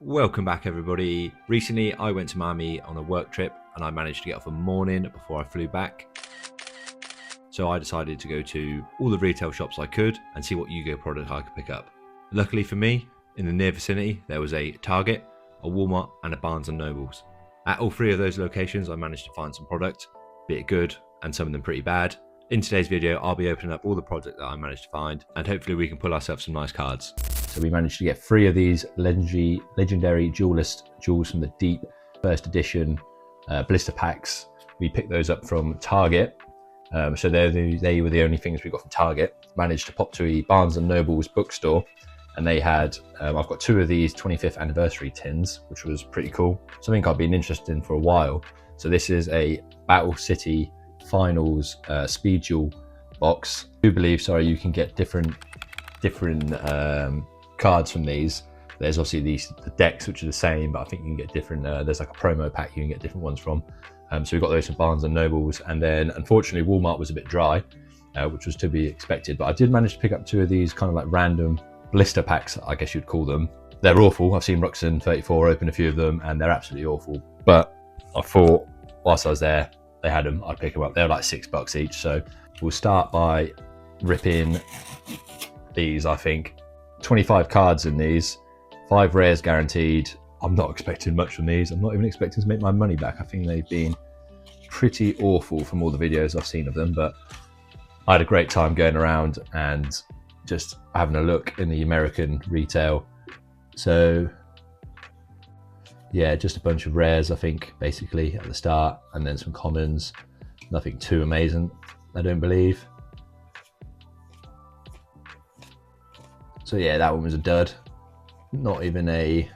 Welcome back, everybody. Recently I went to Miami on a work trip and I managed to get off a morning before I flew back. So I decided to go to all the retail shops I could and see what Yu-Gi-Oh product I could pick up. Luckily for me, in the near vicinity there was a Target, a Walmart and a Barnes & Nobles. At all three of those locations I managed to find some product, be it good and some of them pretty bad. In today's video I'll be opening up all the product that I managed to find and hopefully we can pull ourselves some nice cards. So we managed to get 3 of these legendary Duelist Duels from the Deep first edition blister packs. We picked those up from Target. So they were the only things we got from Target. Managed to pop to a Barnes & Noble's bookstore and they had, I've got 2 of these 25th anniversary tins, which was pretty cool. Something I've been interested in for a while. So this is a Battle City Finals Speed Duel box. I do believe, sorry, you can get different cards from these. There's obviously the decks which are the same, but I think you can get different, there's like a promo pack you can get different ones from. So we got those from Barnes & Nobles, and then unfortunately Walmart was a bit dry, which was to be expected, but I did manage to pick up 2 of these kind of like random blister packs, I guess you'd call them. They're awful. I've seen Roxanne34 open a few of them and they're absolutely awful, but I thought whilst I was there they had them, I'd pick them up. They're like $6 each. So we'll start by ripping these. I think 25 cards in these, 5 rares guaranteed. I'm not expecting much from these. I'm not even expecting to make my money back. I think they've been pretty awful from all the videos I've seen of them, but I had a great time going around and just having a look in the American retail. So yeah, just a bunch of rares, I think, basically at the start, and then some commons. Nothing too amazing, I don't believe. So yeah, that one was a dud. Not even a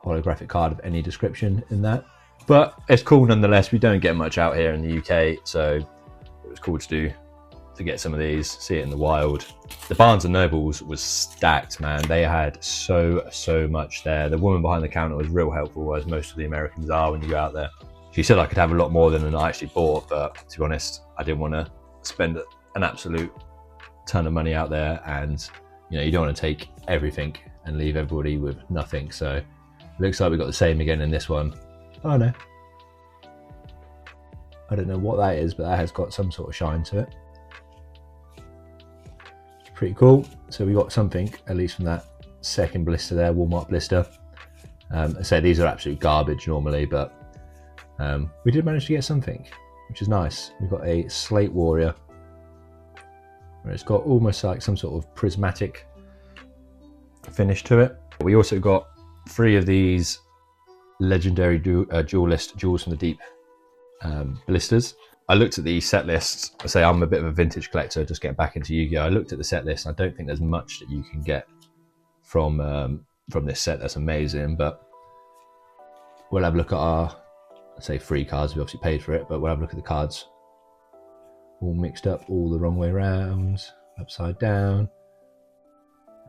holographic card of any description in that. But it's cool nonetheless. We don't get much out here in the UK, so it was cool to get some of these, see it in the wild. The Barnes & Nobles was stacked, man. They had so much there. The woman behind the counter was real helpful, as most of the Americans are when you go out there. She said I could have a lot more than I actually bought, but to be honest, I didn't want to spend an absolute ton of money out there, and you know, you don't want to take everything and leave everybody with nothing. So it looks like we got the same again in this one. Oh no, I don't know what that is, but that has got some sort of shine to it. Pretty cool. So we got something at least from that second blister there, Walmart blister. I say these are absolute garbage normally, but we did manage to get something, which is nice. We've got a Slate Warrior, where it's got almost like some sort of prismatic finish to it. We also got 3 of these legendary Duelist Duels from the Deep blisters. I looked at the set lists. I say I'm a bit of a vintage collector, just getting back into Yu-Gi-Oh! I looked at the set list and I don't think there's much that you can get from this set that's amazing, but we'll have a look at our, say, free cards. We obviously paid for it, but we'll have a look at the cards. All mixed up, all the wrong way around, upside down.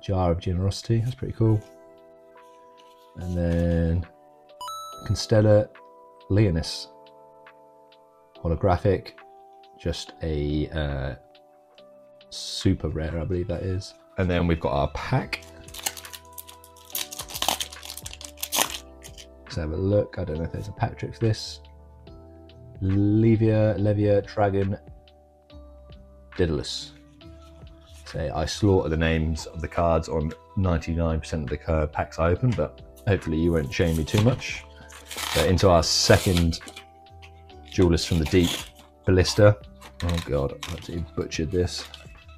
Jar of Generosity, that's pretty cool. And then 𝐒𝐨𝐜𝐢𝐚 holographic, just a super rare, I believe that is. And then we've got our pack. Let's have a look. I don't know if there's a pack trick for this. 𝐿evier Dragon Daedalus. So I slaughter the names of the cards on 99% of the packs I open, but hopefully you won't shame me too much. So into our second Duelist from the Deep blister. Oh god, I've absolutely butchered this.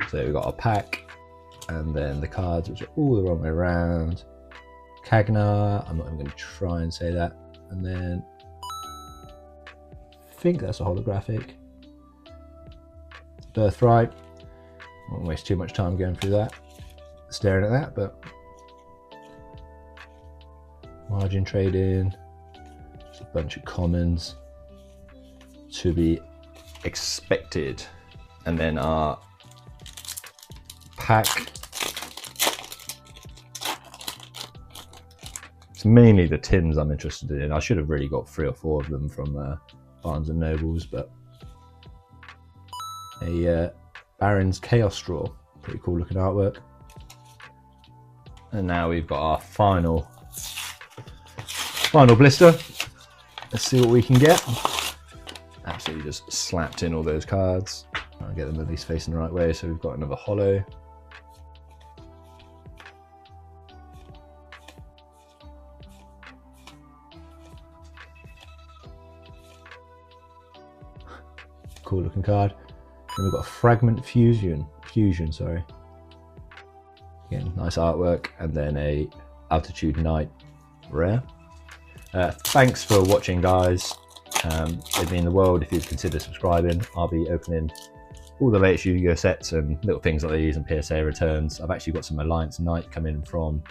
So we've got our pack, and then the cards, which are all the wrong way around. Kagna, I'm not even going to try and say that. And then I think that's a holographic. Birthright. Won't waste too much time going through that, staring at that, but margin trading, just a bunch of commons to be expected. And then our pack, it's mainly the tins I'm interested in. I should have really got 3 or 4 of them from Barnes & Nobles, but a Baron's Chaos Straw, pretty cool looking artwork. And now we've got our final Final blister. Let's see what we can get. Absolutely just slapped in all those cards. I'll get them at least facing the right way. So we've got another holo. Cool looking card. Then we've got a fragment fusion, sorry. Again, nice artwork, and then a altitude knight rare. Thanks for watching, guys. It'd mean the world if you'd consider subscribing. I'll be opening all the latest Yu-Gi-Oh sets and little things like these and PSA returns. I've actually got some Alliance Knight coming from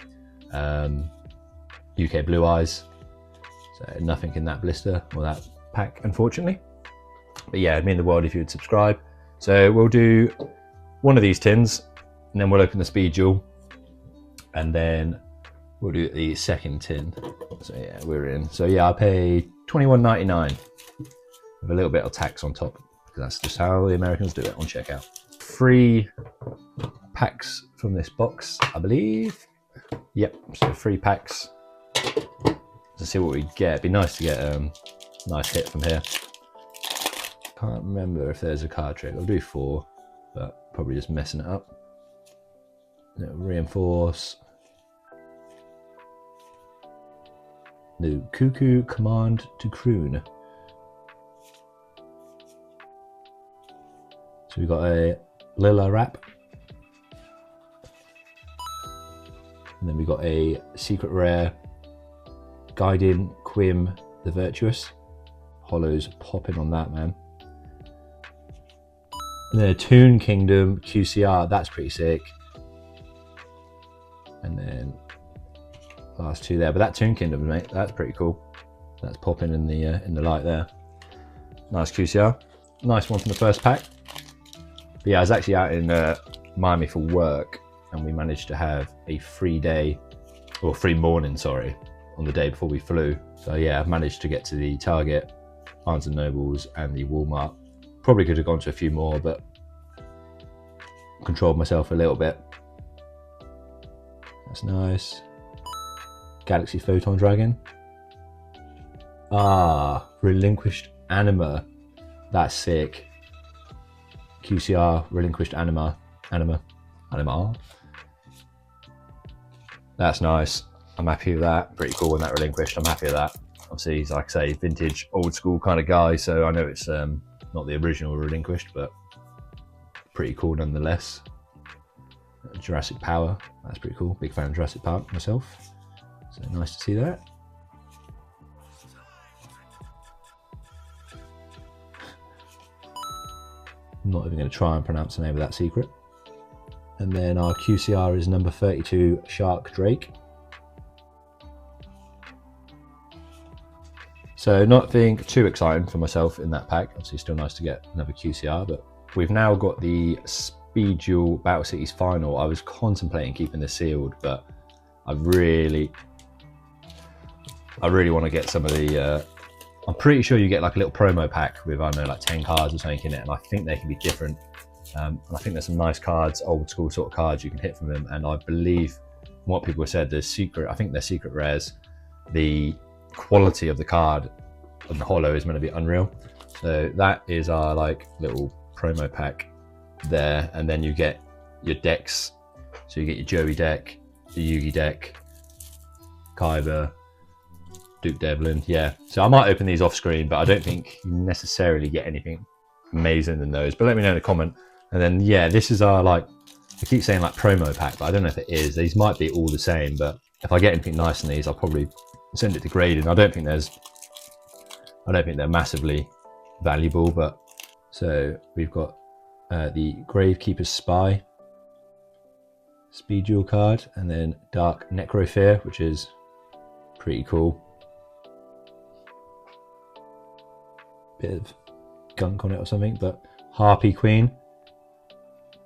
UK Blue Eyes. So nothing in that blister or that pack, unfortunately. But yeah, it'd mean the world if you would subscribe. So we'll do one of these tins, and then we'll open the speed duel, and then we'll do the second tin. So yeah, we're in. So yeah, I pay $21.99 with a little bit of tax on top, because that's just how the Americans do it on checkout. 3 packs from this box, I believe. Yep, so 3 packs. Let's see what we get. It'd be nice to get a nice hit from here. Can't remember if there's a card trick. I'll do 4, but probably just messing it up. Reinforce. The Cuckoo Command to Croon. So we've got a Lila Wrap. And then we've got a secret rare 𝐿ᴜᴜ the Virtuous. Holos popping on that, man. And then a Toon Kingdom QCR, that's pretty sick. And then last 2 there, but that Toon Kingdom, mate, that's pretty cool. That's popping in the light there. Nice QCR, nice one from the first pack. But yeah, I was actually out in Miami for work, and we managed to have a free day, or free morning, sorry, on the day before we flew. So yeah, I've managed to get to the Target, Barnes & Nobles, and the Walmart. Probably could have gone to a few more, but controlled myself a little bit. That's nice. Galaxy Photon Dragon. Ah, Relinquished Anima. That's sick. QCR, Relinquished Anima. That's nice. I'm happy with that. Pretty cool when that relinquished. I'm happy with that. Obviously, he's, like I say, vintage, old school kind of guy, so I know it's not the original relinquished, but pretty cool nonetheless. Jurassic Power, that's pretty cool. Big fan of Jurassic Park myself, so nice to see that. I'm not even going to try and pronounce the name of that secret. And then our QCR is number 32, Shark Drake. So nothing too exciting for myself in that pack. Obviously still nice to get another QCR, but we've now got the Speed Duel Battle Cities Final. I was contemplating keeping this sealed, but I really want to get some of the, I'm pretty sure you get like a little promo pack with, I don't know, like 10 cards or something in it, and I think they can be different. And I think there's some nice cards, old school sort of cards you can hit from them, and I believe what people have said, I think they're secret rares, the quality of the card and the holo is going to be unreal. So that is our like little promo pack there, and then you get your decks. So you get your Joey deck, the Yugi deck, Kyber, Duke Devlin. Yeah, so I might open these off screen, but I don't think you necessarily get anything amazing in those, but let me know in the comment. And then yeah, this is our, like, I keep saying like promo pack, but I don't know if it is. These might be all the same, but if I get anything nice in these, I'll probably send it to grading. I don't think they're massively valuable, but so we've got the Gravekeeper's Spy Speed Duel card, and then Dark Necrofear, which is pretty cool. Bit of gunk on it or something, but Harpy Queen,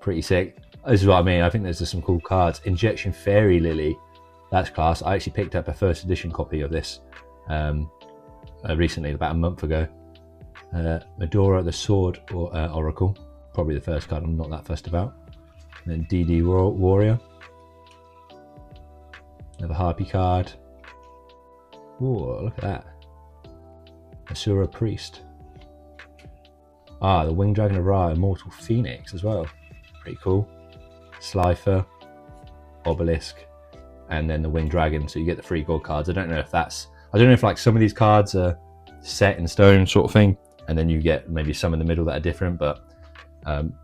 pretty sick. This is what I mean. I think there's just some cool cards. Injection Fairy Lily, that's class. I actually picked up a first edition copy of this recently, about a month ago. Medora the Sword Oracle, probably the first card I'm not that fussed about. And then DD Warrior, another Harpy card. Whoa, look at that. Asura Priest. Ah, the Winged Dragon of Ra, Immortal Phoenix as well. Pretty cool. Slifer, Obelisk, and then the Winged Dragon. So you get the 3 gold cards. I don't know if like some of these cards are set in stone sort of thing, and then you get maybe some in the middle that are different, but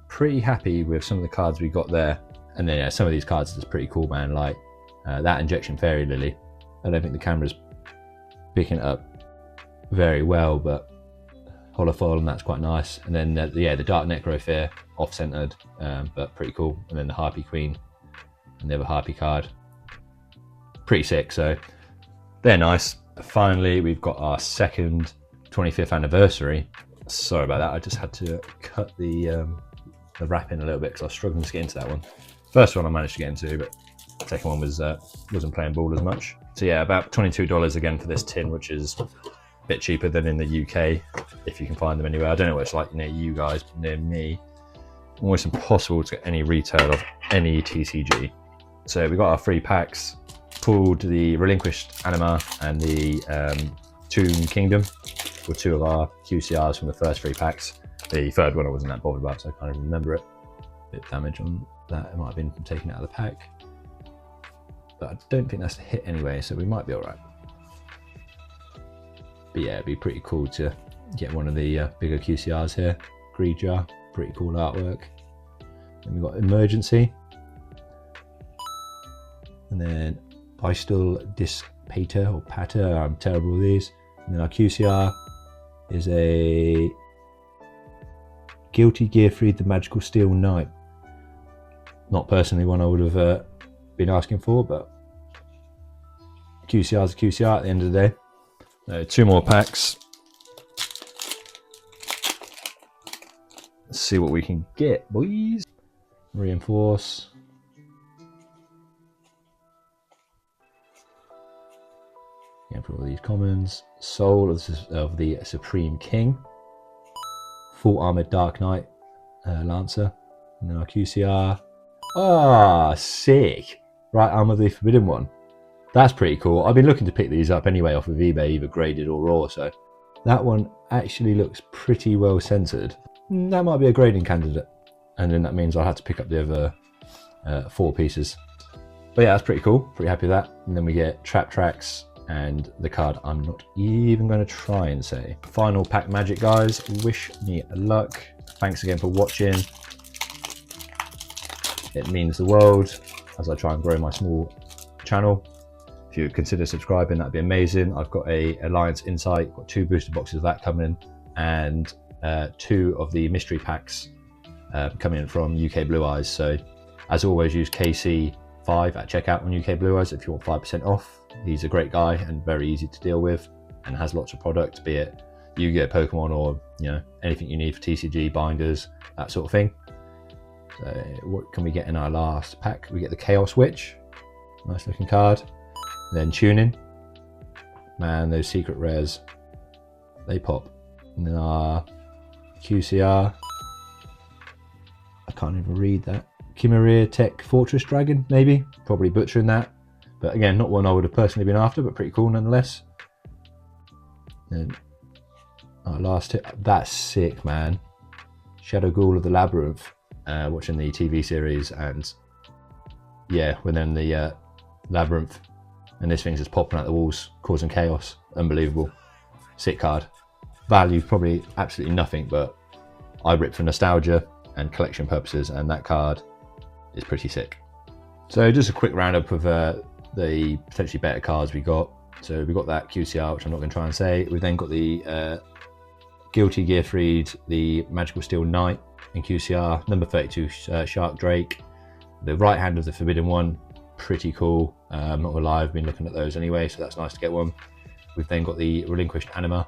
pretty happy with some of the cards we got there. And then yeah, some of these cards are just pretty cool, man. Like that Injection Fairy Lily. I don't think the camera's picking it up very well, but holofoil, and that's quite nice. And then yeah, the Dark Necrofair, off-centered, but pretty cool. And then the Harpy Queen and the other Harpy card, pretty sick. So they're nice. Finally, we've got our second 25th anniversary. Sorry about that, I just had to cut the wrap in a little bit because I was struggling to get into that one. First one I managed to get into, but the second one was wasn't playing ball as much. So yeah, about $22 again for this tin, which is a bit cheaper than in the UK, if you can find them anywhere. I don't know what it's like near you guys, but near me, almost impossible to get any retail of any TCG. So we got our 3 packs, pulled the Relinquished Anima and the Tomb Kingdom, were 2 of our QCRs from the first 3 packs. The third one I wasn't that bothered about, so I can't even remember it. Bit of damage on that, it might have been from taking it out of the pack. But I don't think that's a hit anyway, so we might be alright. But yeah, it'd be pretty cool to get one of the bigger QCRs here. Greed Jar, pretty cool artwork. Then we've got Emergency. And then Bystal Dissipator or Patter, I'm terrible with these. And then our QCR is a Guilty Gearfried the Magical Steel Knight. Not personally one I would have been asking for, but QCR is a QCR at the end of the day. 2 more packs. Let's see what we can get, boys. Reinforce. Yeah, for all these commons. Soul of the Supreme King. Full Armored Dark Knight Lancer. And then our QCR. Ah, sick. Right arm of the Forbidden One. That's pretty cool. I've been looking to pick these up anyway off of eBay, either graded or raw, so that one actually looks pretty well centered. That might be a grading candidate. And then that means I'll have to pick up the other 4 pieces. But yeah, that's pretty cool. Pretty happy with that. And then we get Trap Tracks and the card I'm not even going to try and say. Final pack magic, guys. Wish me luck. Thanks again for watching. It means the world as I try and grow my small channel. If you consider subscribing, that'd be amazing. I've got a Alliance Insight, got 2 booster boxes of that coming in, and 2 of the mystery packs coming in from UK Blue Eyes. So as always, use KC5 at checkout on UK Blue Eyes if you want 5% off. He's a great guy and very easy to deal with, and has lots of product, be it Yu-Gi-Oh, Pokemon, or anything you need for TCG, binders, that sort of thing. So what can we get in our last pack? We get the Chaos Witch, nice looking card. And then Tuning, man, those secret rares, they pop. And then our QCR, I can't even read that. Chimera Tech Fortress Dragon, maybe, probably butchering that. But again, not one I would have personally been after, but pretty cool nonetheless. And our last hit, that's sick, man. Shadow Ghoul of the Labyrinth, watching the TV series, and yeah, within the Labyrinth, and this thing's just popping out the walls, causing chaos. Unbelievable. Sick card. Value probably absolutely nothing, but I rip for nostalgia and collection purposes, and that card is pretty sick. So just a quick roundup of the potentially better cards we got. So we got that QCR, which I'm not going to try and say. We've then got the Guilty Gearfried, the Magical Steel Knight in QCR, number 32 Shark Drake, the right hand of the Forbidden One, pretty cool. I'm not gonna lie, I've been looking at those anyway, so that's nice to get one. We've then got the Relinquished Anima,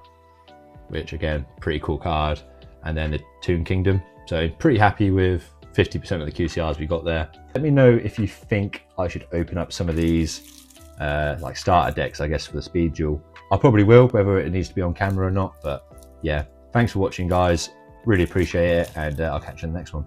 which again, pretty cool card, and then the Tomb Kingdom. So pretty happy with 50% of the QCRs we got there. Let me know if you think I should open up some of these like starter decks, I guess, for the speed duel. I probably will, whether it needs to be on camera or not, but yeah. Thanks for watching, guys. Really appreciate it, and I'll catch you in the next one.